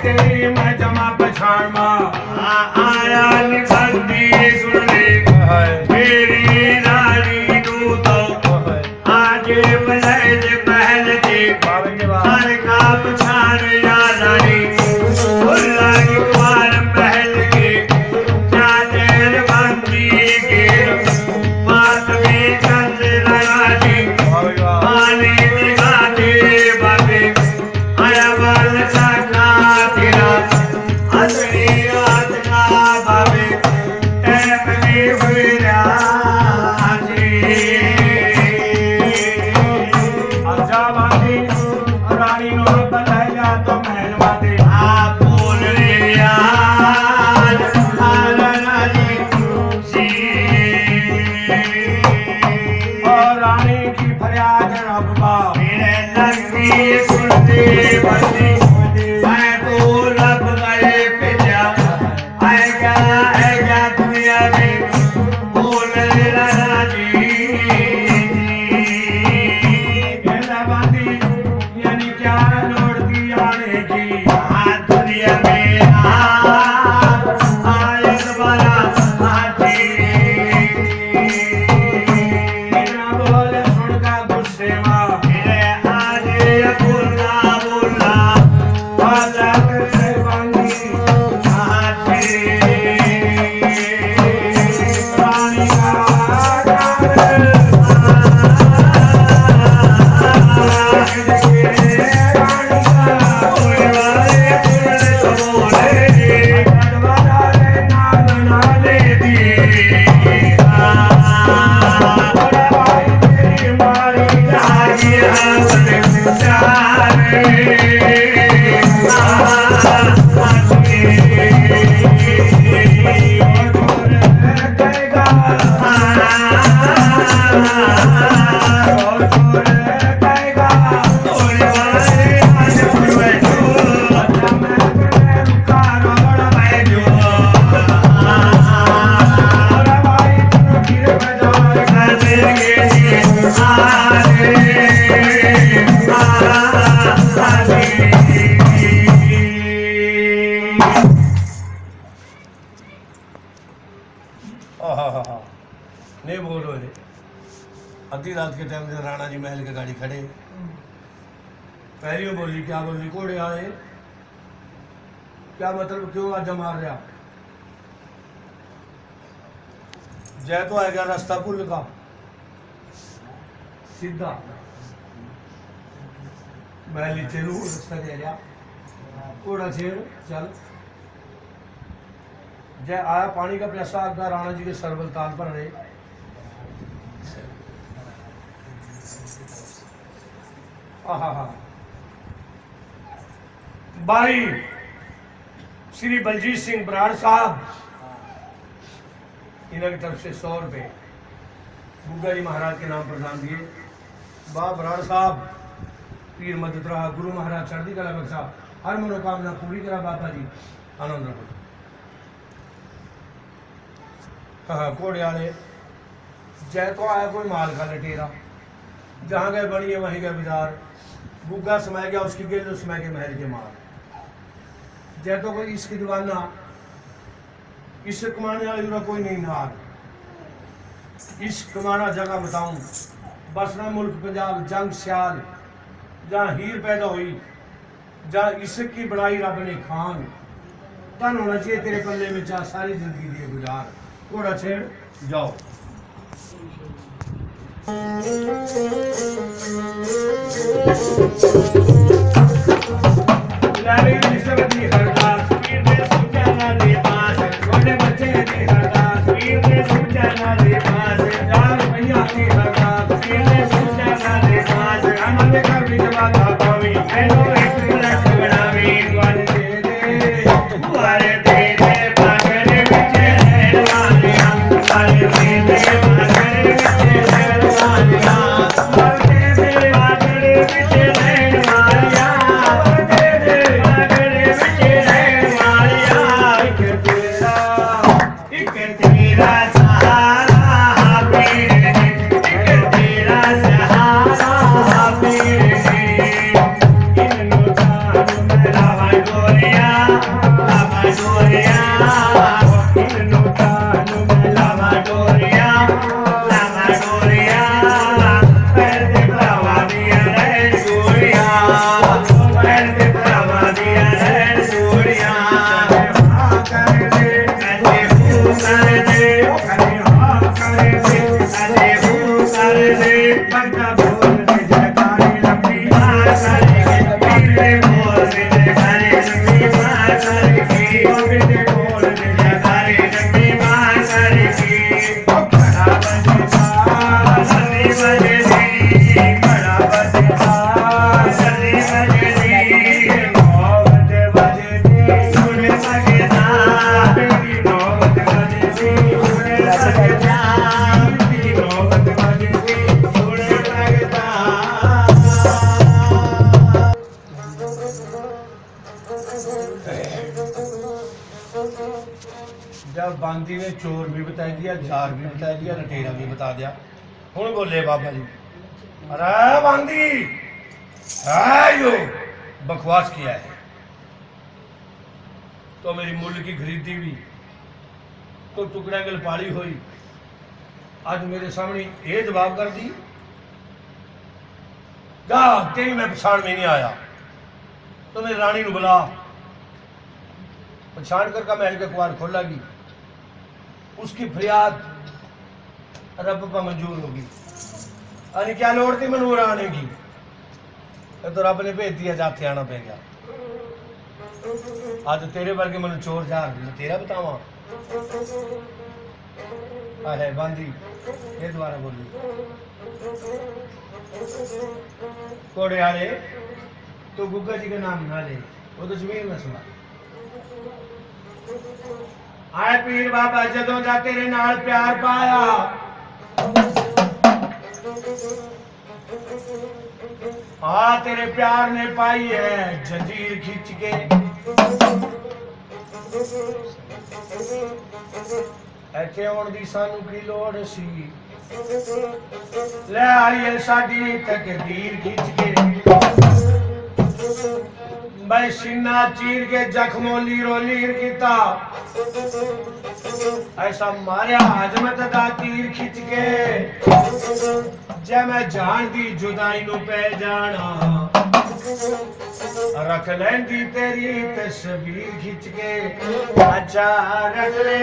तेरी मैं जमा पछाड़ माँ आया बंदी सुन ले मेरी रानी नू तो आज बलैज पहल दे हर का पछाड़ या रानी भुल्ला की द्वार महल के चादर बंदी के बात में चंद रानी पानी दिखा दे बाबे आया बाल का तेरा असली रात का बाबे टैप में हुए अच्छा बांधी रानी नो बल्ला तो महल वादे आप बोल रे यार रानी और रानी की फरियाद रब्बा मेरे लगी सुनते बंदी मैं तो लब गए पिजा आएगा दुनिया में बोल रे रानी बांधी यानी क्या लौटती आने की दुनिया में आए दोबारा बिना बोले सुन का गुस्से नहीं बोलो रे आधी रात के टाइम से राणा जी महल के गाड़ी खड़े पहली बोली क्या बोली घोड़े आए क्या मतलब क्यों आजा मार रहा जय तो आएगा रास्ता भूल का सीधा महली चलू रास्ता दे रहा घोड़ा छेड़ चल जय आया पानी का प्यासा आगा राणा जी के सरबल ताल पर रहे भाई श्री बलजीत सिंह बराड़ साहब इन्हों की तरफ से 100 रुपये गुग्गा जी महाराज के नाम प्रदान दिए बा बराड़ साहब पीर मदद रहा गुरु महाराज चढ़ती कला बख्शा हर मनोकामना पूरी करा बाबा जी आनंद रहो हाँ घोड़े वाले जय तो आया कोई माल का लटेरा जहाँ गए बनी है वहीं गए बाजार गुग्गा समय गया उसकी गिर समय के महल के मार जय तो कोई इसकी दीवाना इस कमाने वाले कोई नहीं नार इस कमाना जगह बताऊं बसना मुल्क पंजाब जंग सियाल जहाँ हीर पैदा हुई जहाँ इसक की बनाई रब ने खान तन होना चाहिए तेरे पल्ले में चाह सारी जिंदगी दिए गुजार घोड़ा छेड़ जाओ जब बांदी ने चोर भी बता दिया जार भी बता दिया लटेरा भी बता दिया हूँ बोले बाबा जी अरे बांदी यो बकवास किया है तो मेरी मूल्य की खरीदी भी तो टुकड़ा गल पाली हुई आज मेरे सामने ये जवाब कर दी जा तेरी मैं पछाण में नहीं आया तो मेरी रानी को बुला पछाण कर का महल के कुआर खोलेगी उसकी फरियाद रब पर मंजूर होगी अरे क्या लोड़ थी मनूर आने की तो रब ने भेज दिया जाते आना पे गया आज तेरे वर्गे मन चोर जा तेरा बतावा है बांदी ये दोबारा बोली घोड़े वाले तो गुग्गा जी का नाम ना ले वो तो जमीन में सुना आए पीर बाबा जदों दा तेरे नाल प्यार पाया हाँ तेरे प्यार ने पाई है जंजीर खींच के, ऐथे आउण दी सानू की लोड़ सी, ले आइए साडी तकदीर खींच के। मैं सीना चीर के जख्मों लीरो लीर कीता, ऐसा मारिया हजमत दा तीर खिंच के। जे मैं जान दी जुदाई नू पै जाना, रख लैंदी तेरी तस्वीर खिंच के। अच्छा रख ले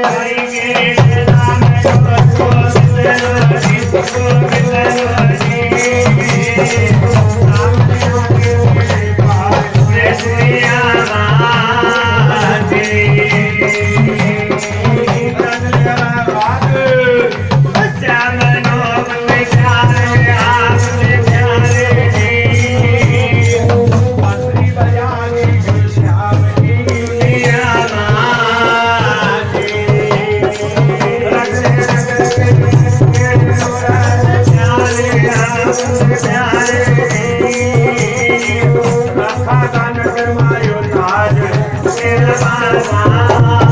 रखा का नगर मायो ताज तेरा बाबा